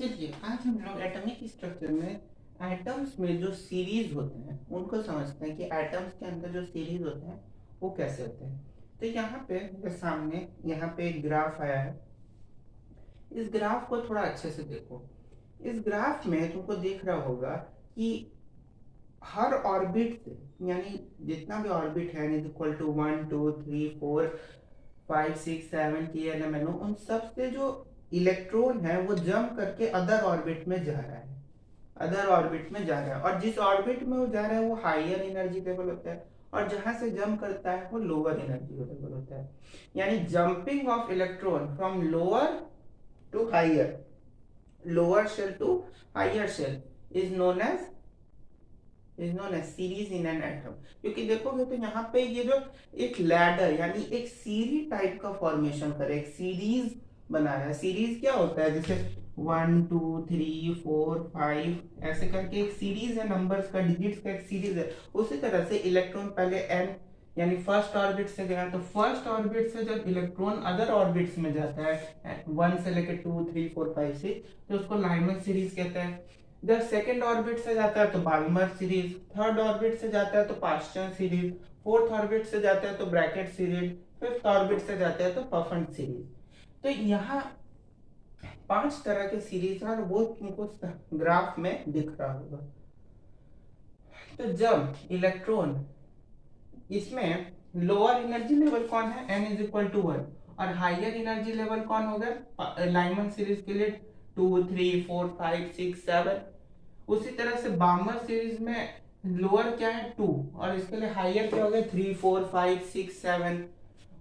चलिए आज हम लोग एटॉमिक स्ट्रक्चर में एटम्स में जो सीरीज होते हैं उनको समझते हैं कि एटम्स के अंदर जो सीरीज होते हैं वो कैसे होते हैं। तो यहाँ पे मेरे सामने यहाँ पे एक ग्राफ आया है। इस ग्राफ को थोड़ा अच्छे से देखो। इस ग्राफ में तुमको दिख रहा होगा कि हर ऑर्बिट से यानी जितना भी ऑर्बिट है इक्वल टू 1 2 3 4 5 6 7 की एलिमेंट उन सब से जो इलेक्ट्रॉन है वो जंप करके अदर ऑर्बिट में जा रहा है। अदर ऑर्बिट में जा रहा है और जिस ऑर्बिट में वो जा रहा है वो हायर एनर्जी लेवल होता है और जहां से जंप करता है वो लोअर एनर्जी लेवल होता है। यानी jumping of electron from lower to higher, lower shell to higher shell is known as series in an atom. क्योंकि देखोगे तो यहाँ पे ये जो एक लैडर यानी एक सीरी टाइप का फॉर्मेशन करे, एक सीरीज बना रहा है। सीरीज क्या होता है, जैसे 1 2 3 4 5 ऐसे करके एक सीरीज है, नंबर्स का, डिजिट्स का एक सीरीज है। उसी तरह से इलेक्ट्रॉन पहले एन यानी फर्स्ट ऑर्बिट से गया, तो फर्स्ट ऑर्बिट से जब इलेक्ट्रॉन अदर ऑर्बिट्स में जाता है 1 से लेकर 2 3 4 5 6, तो उसको लाइमन सीरीज कहते हैं। जब सेकेंड ऑर्बिट से जाता है तो बाल्मर सीरीज, थर्ड ऑर्बिट से जाता है तो पास्चन सीरीज, फोर्थ ऑर्बिट से जाता है तो ब्रैकेट सीरीज, फिफ्थ ऑर्बिट से जाता है तो पफन सीरीज। तो यहाँ 5 तरह के सीरीज है और वो तुमको ग्राफ में दिख रहा होगा। तो जब इलेक्ट्रॉन इसमें लोअर एनर्जी लेवल कौन है, n इज इक्वल टू 1, और हायर एनर्जी लेवल कौन होगा लाइमन सीरीज के लिए 2 3 4 5 6 7। उसी तरह से बामर सीरीज में लोअर क्या है 2 और इसके लिए हायर क्या होगा 3 4 5 6 7।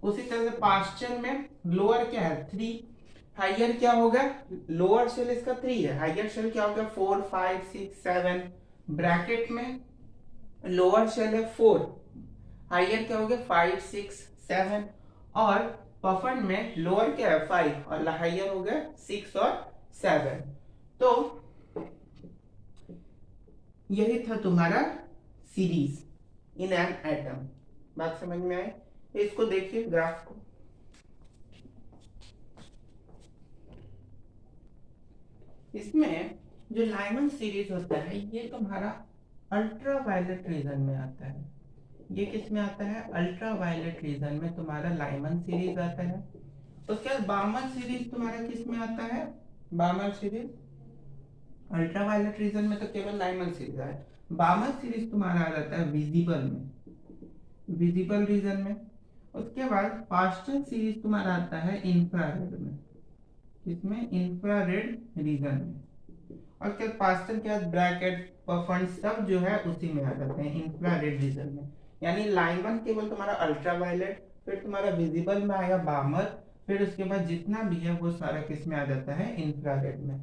उसी तरह से पास्चन में लोअर क्या है 3, हायर क्या होगा, लोअर शेल इसका 3 है, हायर शेल क्या होगा 4 5 6 7। ब्रैकेट में लोअर शेल है 4, हायर क्या हो गया 5 6 7। और पफन में लोअर क्या है 5 और हायर हो गया 6 और 7। तो यही था तुम्हारा सीरीज इन एन एटम। बात समझ में आए? इसको देखिए ग्राफ को। इसमें जो लाइमन सीरीज होता है ये तुम्हारा अल्ट्रा वायलेट रीजन में आता है। ये किस में आता है, अल्ट्रा वायलेट रीजन में तुम्हारा लाइमन सीरीज आता है। उसके बाद बामर सीरीज तुम्हारा किस में आता है, Balmer series ultraviolet region में तो केवल लाइमन सीरीज है। बामर सीरीज तुम्हारा आ जाता है विजिबल में, विजिबल रीजन में। उसके बाद पास्चन सीरीज तुम्हारा आता है इंफ्रारेड में, इसमें इंफ्रारेड रीजन में। और क्या पास्चन के बाद ब्रैकेट पफन सब जो है उसी में आ जाते हैं इंफ्रारेड रीजन में। यानी लाइमन केवल तुम्हारा अल्ट्रा वायलेट, फिर तुम्हारा विजिबल में आएगा बामर, फिर उसके बाद जितना भी है वो सारा किस में आ जाता है इंफ्रारेड में।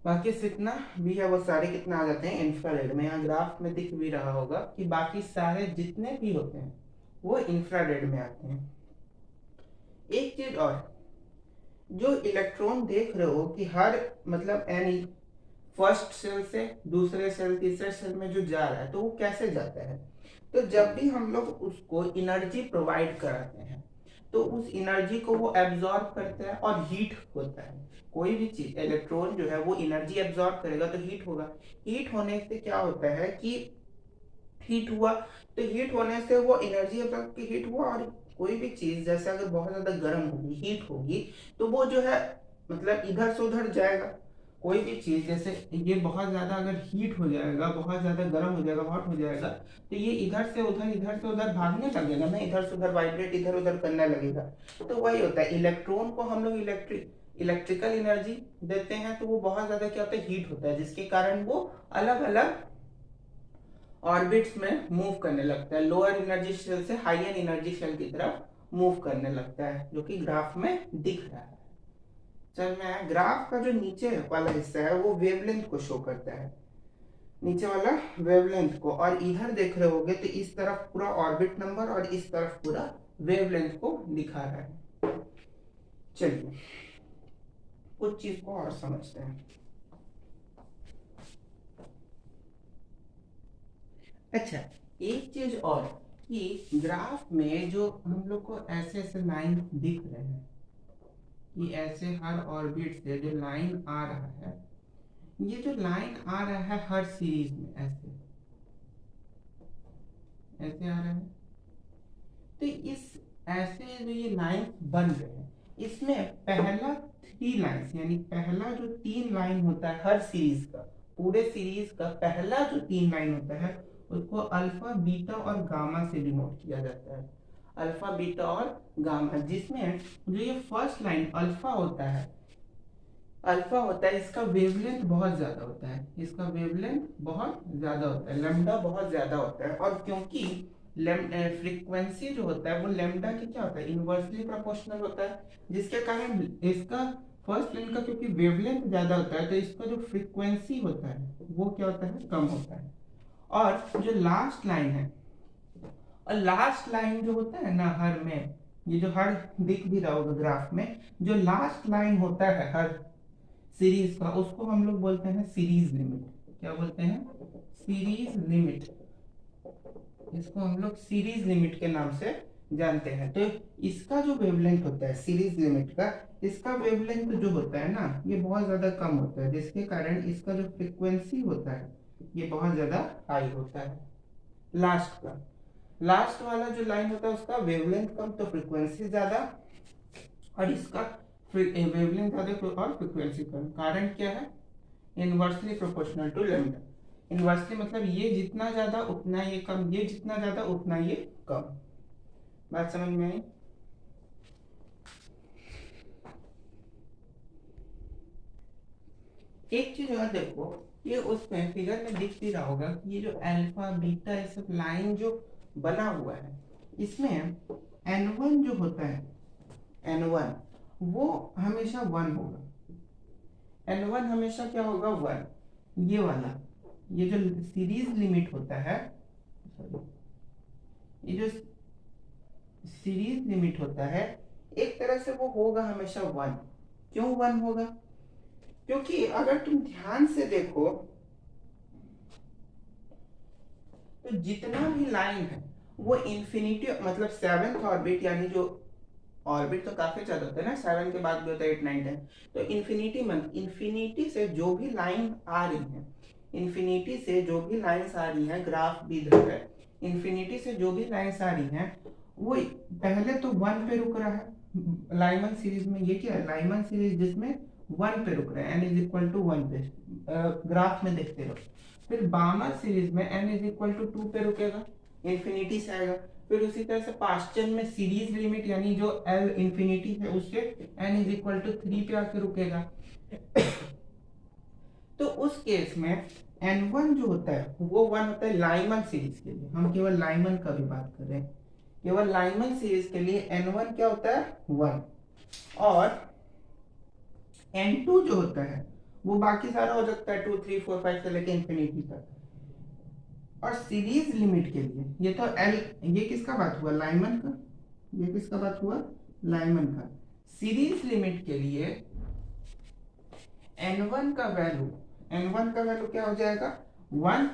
बाकी जितना भी है वो सारे कितना आ जाते हैं इंफ्रारेड में। यहाँ ग्राफ में दिख भी रहा होगा कि बाकी सारे जितने भी होते हैं वो इंफ्रारेड में आते हैं। एक चीज और, जो इलेक्ट्रॉन देख रहे हो कि हर मतलब एनी फर्स्ट सेल से दूसरे सेल तीसरे सेल में जो जा रहा है तो वो कैसे जाता है, तो जब भी हम लोग उसको एनर्जी प्रोवाइड कराते हैं तो उस एनर्जी को वो एब्जॉर्ब करता है और हीट होता है। कोई भी चीज इलेक्ट्रॉन जो है वो एनर्जी एब्जॉर्ब करेगा तो हीट होगा। हीट होने से क्या होता है कि हीट हुआ, तो हीट होने से वो एनर्जी एब्जॉर्ब की हीट हुआ। और कोई भी चीज जैसे अगर बहुत ज्यादा गर्म होगी हीट होगी तो वो जो है मतलब इधर से उधर जाएगा। कोई भी चीज जैसे ये बहुत ज्यादा अगर हीट हो जाएगा, बहुत ज्यादा गर्म हो जाएगा, हॉट हो जाएगा, तो ये इधर से उधर भागने लगेगा ना, इधर से उधर वाइब्रेट इधर उधर करने लगेगा। तो वही होता है, इलेक्ट्रॉन को हम लोग इलेक्ट्रिकल एनर्जी देते हैं तो वो बहुत ज्यादा क्या होता है हीट होता है, जिसके कारण वो अलग अलग ऑर्बिट्स में मूव करने लगता है, लोअर एनर्जी शेल से हायर एनर्जी शेल की तरफ मूव करने लगता है, जो कि ग्राफ में दिख रहा है। चल मैं ग्राफ का जो नीचे वाला हिस्सा है वो वेवलेंथ को शो करता है, नीचे वाला वेवलेंथ को, और इधर देख रहे होगे तो इस तरफ पूरा ऑर्बिट नंबर और इस तरफ पूरा वेवलेंथ को दिखा रहा है। चलिए कुछ चीज को और समझते हैं। अच्छा, एक चीज और कि ग्राफ में जो हम लोग को ऐसे ऐसे लाइन दिख रहे हैं, कि ऐसे हर ऑर्बिट से जो लाइन आ रहा है, ये जो लाइन आ रहा है हर सीरीज में ऐसे ऐसे आ रहा है, तो इस ऐसे जो ये लाइन बन रहे हैं, इसमें पहला 3 लाइन्स यानी पहला जो 3 लाइन होता है हर सीरीज का, पूरे सीरीज का पहला जो 3 लाइन होता है उसको अल्फा बीटा और गामा से डिनोट किया जाता है। अल्फा बीटा और गामा, जिसमें जो ये फर्स्ट लाइन अल्फा होता है, इसका वेवलेंथ बहुत ज्यादा होता है, इसका वेवलेंथ बहुत ज्यादा होता है, लैम्डा बहुत ज्यादा होता है। और क्योंकि फ्रीक्वेंसी जो होता है वो लैम्डा के क्या होता है, इनवर्सली प्रोपोर्शनल होता है, जिसके कारण इसका फर्स्ट लाइन का क्योंकि वेवलेंथ ज्यादा होता है तो इसका जो फ्रीक्वेंसी होता है वो क्या होता है, कम होता है। और जो लास्ट लाइन है, और लास्ट लाइन जो होता है ना हर में, ये जो हर दिख भी रहा होगा ग्राफ में, जो लास्ट लाइन होता है हर सीरीज का, उसको हम लोग बोलते हैं सीरीज लिमिट। क्या बोलते हैं, सीरीज लिमिट। इसको हम लोग सीरीज लिमिट के नाम से जानते हैं। तो इसका जो वेवलेंथ होता है सीरीज लिमिट का, इसका वेवलेंथ जो होता है ना ये बहुत ज्यादा कम होता है, जिसके कारण इसका जो फ्रीक्वेंसी होता है ये बहुत ज्यादा हाई होता है। लास्ट का, लास्ट वाला जो लाइन होता है उसका वेवलेंथ कम तो फ्रीक्वेंसी ज्यादा, और इसका वेवलेंथ ज्यादा और फ्रीक्वेंसी कम। कारण क्या है, inversely proportional to lambda. Inversely मतलब ये जितना ज्यादा उतना ये कम, ये जितना ज्यादा उतना ये कम। बात समझ में आई? एक चीज और देखो, ये उसमें फिगर में दिख भी रहा होगा कि ये जो अल्फा बीटा ये सब लाइन जो बना हुआ है, इसमें n1 जो होता है, n1 वो हमेशा 1 होगा। n1 हमेशा क्या होगा, 1। ये वाला, ये जो सीरीज लिमिट होता है, ये जो सीरीज लिमिट होता है एक तरह से वो होगा हमेशा 1। क्यों 1 होगा, क्योंकि अगर तुम ध्यान से देखो तो जितना भी लाइन है वो इंफिनिटी, मतलब 7th ऑर्बिट, यानी जो ऑर्बिट तो काफी ज्यादा होता है ना, 7 के बाद भी होता है 8 9 10, तो इन्फिनिटी मंथ, इन्फिनिटी से जो भी लाइन आ रही है, इन्फिनिटी से जो भी लाइंस आ रही हैं, ग्राफ भी इधर है, इन्फिनिटी से जो भी लाइंस आ रही हैं वो पहले तो 1 पे रुक रहा है। लाइमन सीरीज में ये क्या है, लाइमन सीरीज जिसमें 1 पे रुक रहा है, n इज इक्वल टू 1 पे, ग्राफ में देखते रहो। फिर बामर सीरीज में n इज इक्वल टू 2 पे रुकेगा, इन्फिनिटी से आएगा। फिर उसी तरह से पास्चन में सीरीज लिमिट यानी जो L इंफिनिटी है उससे n इज इक्वल टू 3 पे आके रुकेगा। तो उस केस में n1 जो होता है वो 1 होता है लाइमन सीरीज के लिए, हम केवल लाइमन का भी बात कर रहे हैं, केवल लाइमन सीरीज के लिए n1 क्या होता है, 1। और n2 जो होता है वो बाकी सारा हो सकता है 2 3 4 5 से लेके इंफिनिटी तक। और सीरीज लिमिट के लिए ये तो L, ये किसका बात हुआ, लाइमन का, ये किसका बात हुआ, लाइमन का। सीरीज लिमिट के लिए n1 का वैल्यू क्या हो जाएगा, 1,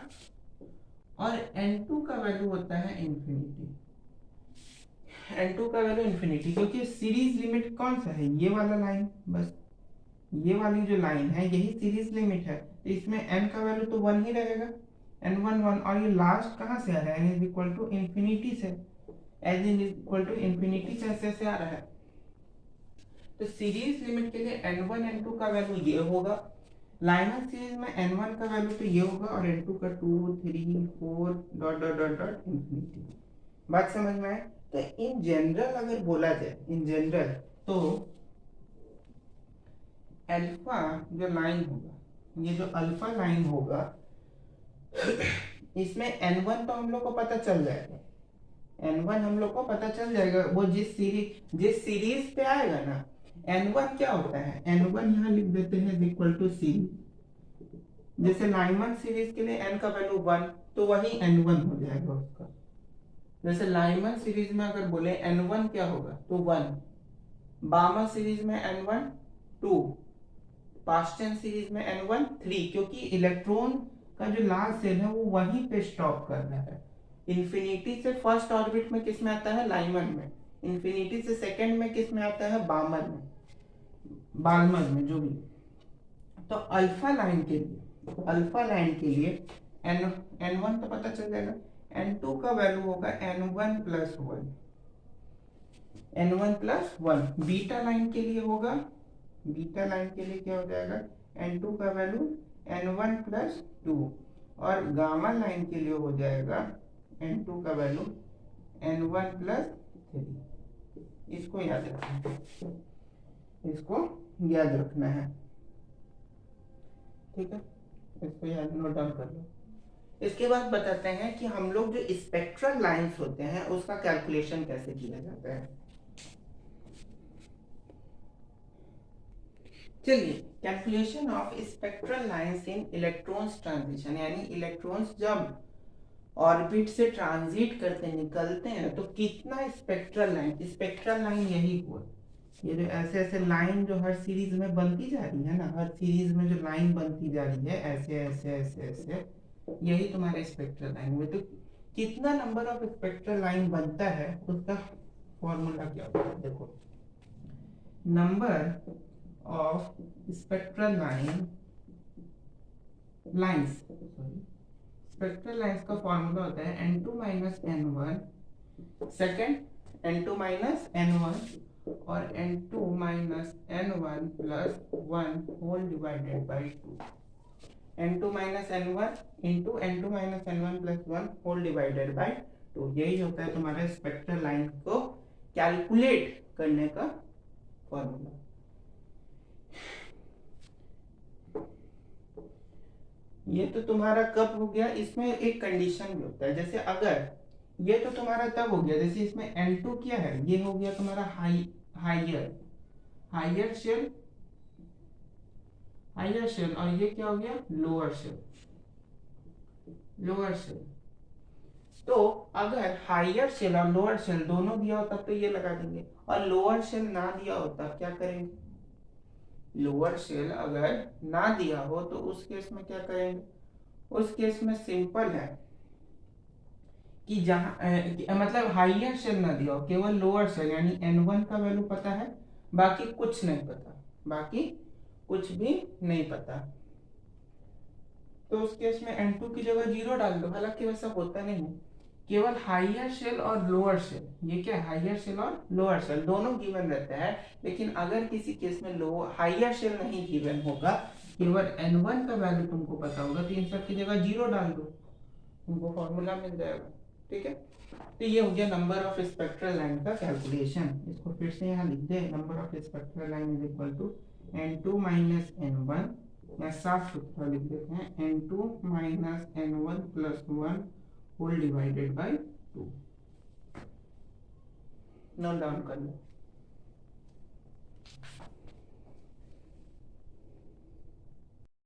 और n2 का वैल्यू होता है इंफिनिटी। n2 का वैल्यू इंफिनिटी, क्योंकि सीरीज लिमिट कौन सा है, ये वाला लाइन, बस ये वाली जो लाइन है यही सीरीज लिमिट है, तो इसमें n का वैल्यू तो 1 ही रहेगा, n1 1। और ये लास्ट कहाँ से आ रहा है, n is equal to infinity से, n is equal to infinity से ऐसे आ रहा है। तो सीरीज लिमिट के लिए n1 n2 का वैल्यू ये होगा, लाइनर सीरीज में n1 का वैल्यू तो ये होगा और n2 का 2 3 4 dot dot dot dot infinity. बात समझ में आए? तो इन जनरल अगर बोला जाए, इन जनरल, तो अल्फा जो लाइन होगा, ये जो अल्फा लाइन होगा इसमें n1 तो हम लोग को पता चल जाएगा, n1 हम लोग को पता चल जाएगा, वो जिस सीरीज पे आएगा ना, n1 क्या होता है, n1 यहाँ लिख देते हैं इक्वल टू सीरीज। जैसे लाइमन सीरीज के लिए n का वैल्यू 1 तो वही n1 हो जाएगा उसका। जैसे लाइमन सीरीज में अगर बोले n1 क्या होगा तो 1, बामा सीरीज में n1 2, पास्चन सीरीज में n1 3, क्योंकि इलेक्ट्रॉन का जो लास्ट सेल है वो वहीं पे स्टॉप कर रहा है। इंफिनिटी से फर्स्ट ऑर्बिट में किस में आता है, लाइमन में, इंफिनिटी से सेकंड में किस में आता है, बामन में। बाल्मर में जो भी। तो अल्फा लाइन के लिए n1 तो पता चल जाएगा, n2 का वैल्यू होगा n1 plus one. Beta line के लिए होगा, बीटा लाइन के लिए क्या हो जाएगा, n2 का वैल्यू n1 प्लस 2, और गामा लाइन के लिए हो जाएगा n2 का वैल्यू n1 प्लस 3। इसको याद रखना है, ठीक है, इसको याद नोट डाउन कर लो। इसके बाद बताते हैं कि हम लोग जो स्पेक्ट्रल लाइंस होते हैं उसका कैलकुलेशन कैसे किया जाता है। चलिए, calculation of spectral lines in electrons transition, यानी इलेक्ट्रॉन्स जब ऑर्बिट से ट्रांजिट करते निकलते हैं तो कितना स्पेक्ट्रल लाइन यही हुआ, ये जो ऐसे ऐसे लाइन जो हर सीरीज में बनती जा रही है ना, हर सीरीज में जो लाइन बनती जा रही है ऐसे ऐसे ऐसे ऐसे, यही तुम्हारा स्पेक्ट्रल लाइन हुआ। तो कितना नंबर ऑफ स्पेक्ट्रल लाइन बनता है उसका फॉर्मूला क्या होता है, देखो, नंबर ऑफ स्पेक्ट्रल लाइंस का फॉर्मूला होता है n2 minus n1 second, n2 minus n1 और n2 minus n1 plus 1 whole divided by 2, n2 minus n1 into n2 minus n1 plus 1 whole divided by 2, यही होता है तुम्हारा स्पेक्ट्रल लाइन को calculate करने का फॉर्मूला। ये तो तुम्हारा कब हो गया, इसमें एक कंडीशन भी होता है, जैसे अगर ये तो तुम्हारा तब हो गया, जैसे इसमें N2 क्या है, ये हो गया तुम्हारा हाइयर शेल और ये क्या हो गया, लोअर शेल। तो अगर हाइयर शेल और लोअर शेल दोनों दिया होता तो ये लगा देंगे, और लोअर शेल ना दिया होता क्या करेंगे, लोअर शेल अगर ना दिया हो तो उस केस में क्या करेंगे, उस केस में सिंपल है कि जहां मतलब हाइयर शेल ना दिया हो, केवल लोअर शेल, यानी n1 का वैल्यू पता है, बाकी कुछ भी नहीं पता, तो उस केस में n2 की जगह 0 डाल दो। हालांकि वैसा होता नहीं, केवल हाइयर शेल और लोअर शेल, ये क्या है, हाइयर शेल और लोअर शेल दोनों गिवन रहता है, लेकिन अगर किसी केस में हाइयर शेल नहीं गिवन होगा, केवल n1 का वैल्यू तुमको पता होगा, तो इन सब की जगह 0 डाल दो, तुमको फॉर्मूला मिल जाएगा, ठीक है। तो ये हो गया नंबर ऑफ स्पेक्ट्रल लाइन का कैलकुलेशन। इसको फिर से यहाँ लिख दे, number of spectral line is equal to n2 minus n1, या साफ सुथरा लिख देते हैं n2 minus n1 plus 1 whole divided by 2। Note down कर लो।